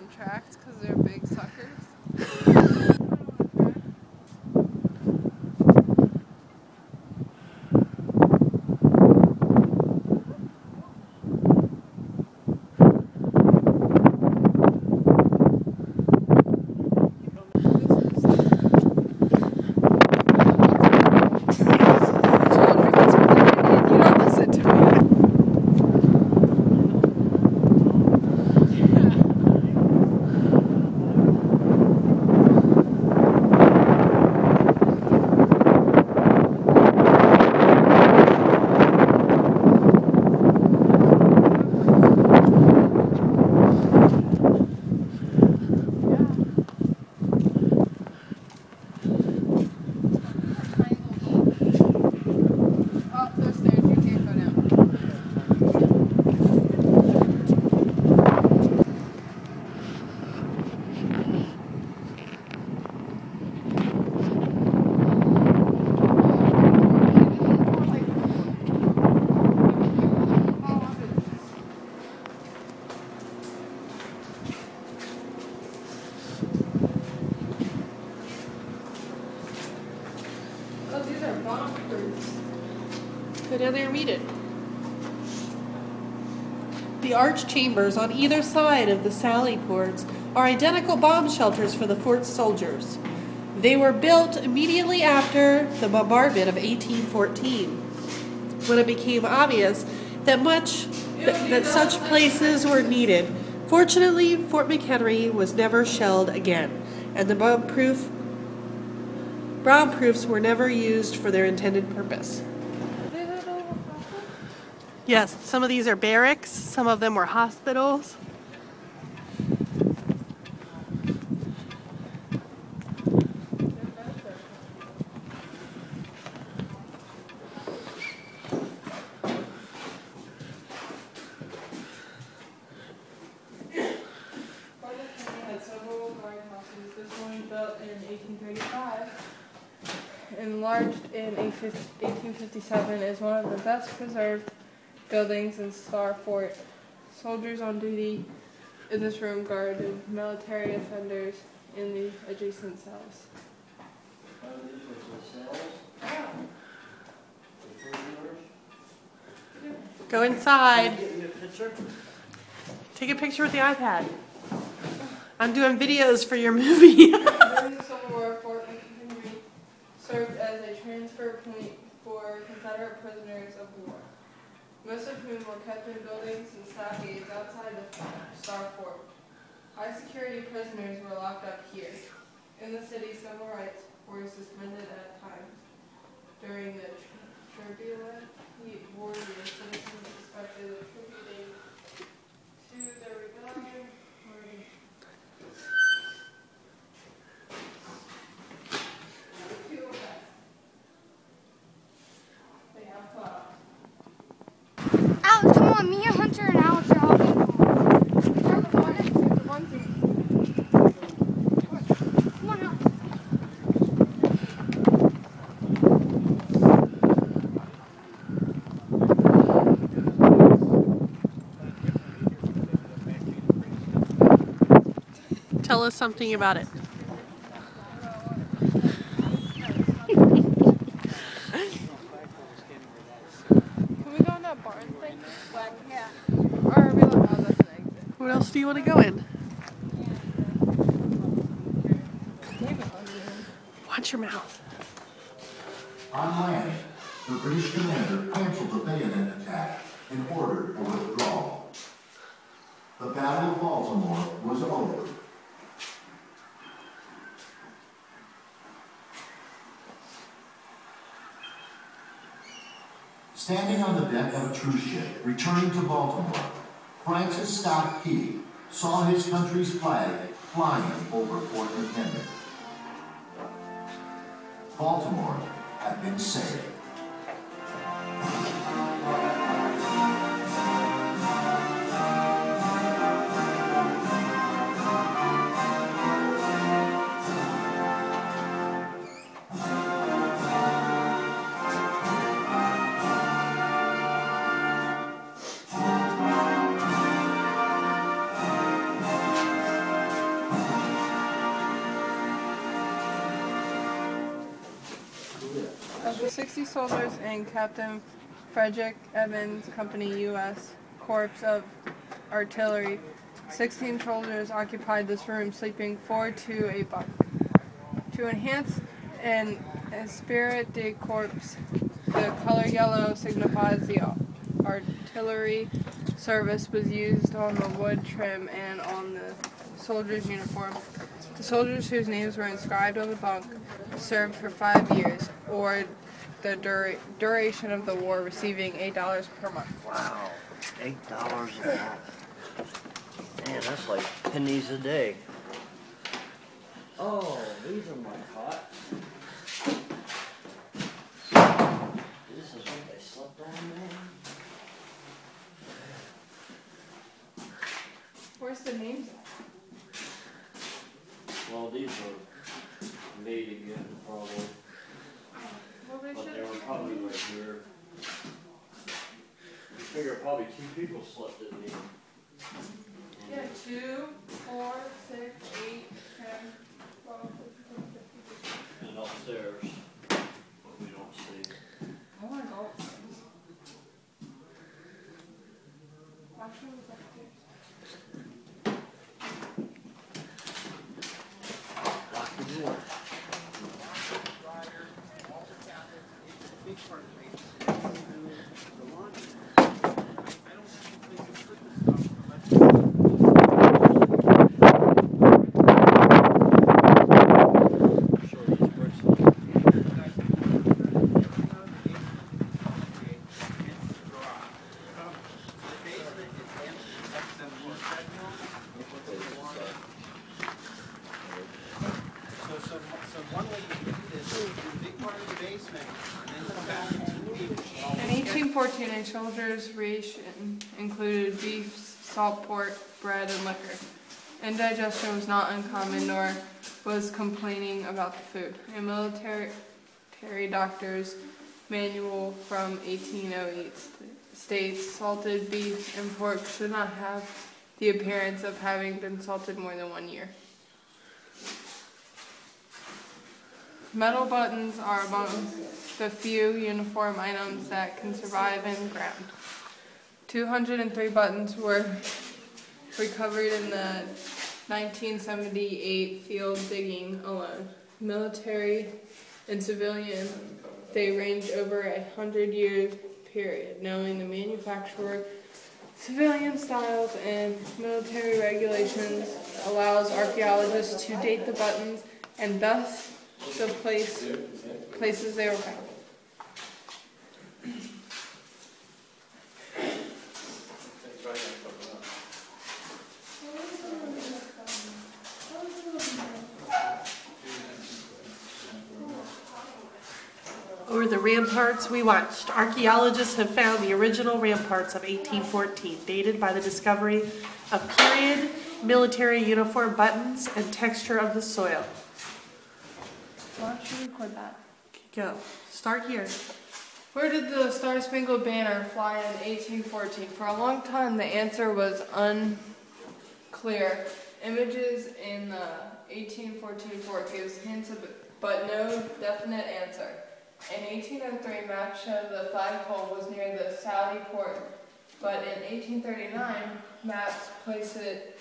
on tracks because they're big suckers. Oh, these are bomb proofs. Go down there and read it. The arched chambers on either side of the sally ports are identical bomb shelters for the fort's soldiers. They were built immediately after the bombardment of 1814, when it became obvious that such places were needed. Fortunately, Fort McHenry was never shelled again, and the bomb-proofs were never used for their intended purpose. Yes, some of these are barracks, some of them were hospitals. This one built in 1835, enlarged in 1857, is one of the best preserved buildings in Star Fort. Soldiers on duty in this room guarded military offenders in the adjacent cells. Go inside. Take a picture with the iPad. I'm doing videos for your movie. During the Civil War, Fort McHenry served as a transfer point for Confederate prisoners of war, most of whom were kept in buildings and stockades outside the Star Fort. High security prisoners were locked up here. In the city, civil rights were suspended at times. During the turbulent war, the citizens expected attributing to the rebellion. Alex, come on, me and Hunter and Alex are all going. Come on, Alex. Tell us something about it. Barn thing? Yeah. Or are we like, oh, that's an exit. What else do you want to go in? Watch your mouth. On land, the British commander canceled the bayonet attack and ordered a withdrawal. The Battle of Baltimore was over. Standing on the deck of a cruise ship, returning to Baltimore, Francis Scott Key saw his country's flag flying over Fort McHenry. Baltimore had been saved. 60 soldiers in Captain Frederick Evans Company U.S. Corps of Artillery. 16 soldiers occupied this room, sleeping 4 to a bunk. To enhance an esprit de corps, the color yellow signifies the artillery service was used on the wood trim and on the soldier's uniform. The soldiers whose names were inscribed on the bunk served for 5 years, or the duration of the war, receiving $8 per month. Wow, $8 a month. Man, that's like pennies a day. Oh, these are my cots. This is what they slept on, man. Where's the names at? Well, these were made again, probably. Well, they But should. they were probably right here. I figure probably 2 people slept in these. Yeah, 2, 4, 6, 8, 10, 12, 15, 16. And upstairs, but we don't see. I want to go upstairs. Actually, it's upstairs. Lock the door. In 1814, a soldier's ration included beef, salt pork, bread, and liquor. Indigestion was not uncommon, nor was complaining about the food. A military doctor's manual from 1808 states salted beef and pork should not have the appearance of having been salted more than 1 year. Metal buttons are among the few uniform items that can survive in ground. 203 buttons were recovered in the 1978 field digging alone. Military and civilian, they range over 100 years period. Knowing the manufacturer, civilian styles, and military regulations allows archaeologists to date the buttons and thus the places they were found. Over the ramparts we watched, archaeologists have found the original ramparts of 1814, dated by the discovery of period military uniform buttons and texture of the soil. Why don't you record that? Go. Start here. Where did the Star-Spangled Banner fly in 1814? For a long time, the answer was unclear. Images in the 1814 fort gives hints of it, but no definite answer. In 1803, maps show the flagpole was near the Saudi port, but in 1839, maps places it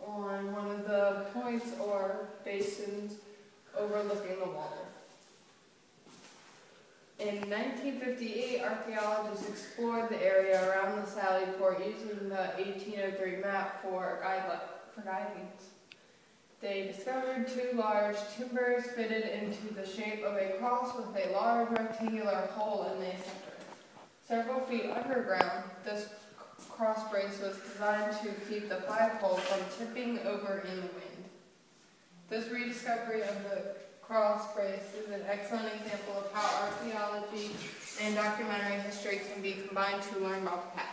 on one of the points or basins overlooking the water. In 1958, archaeologists explored the area around the Saudi port using the 1803 map for guidance. They discovered 2 large timbers fitted into the shape of a cross with a large rectangular hole in the center. Several feet underground, this cross brace was designed to keep the flagpole from tipping over in the wind. This rediscovery of the cross brace is an excellent example of how archaeology and documentary history can be combined to learn about the past.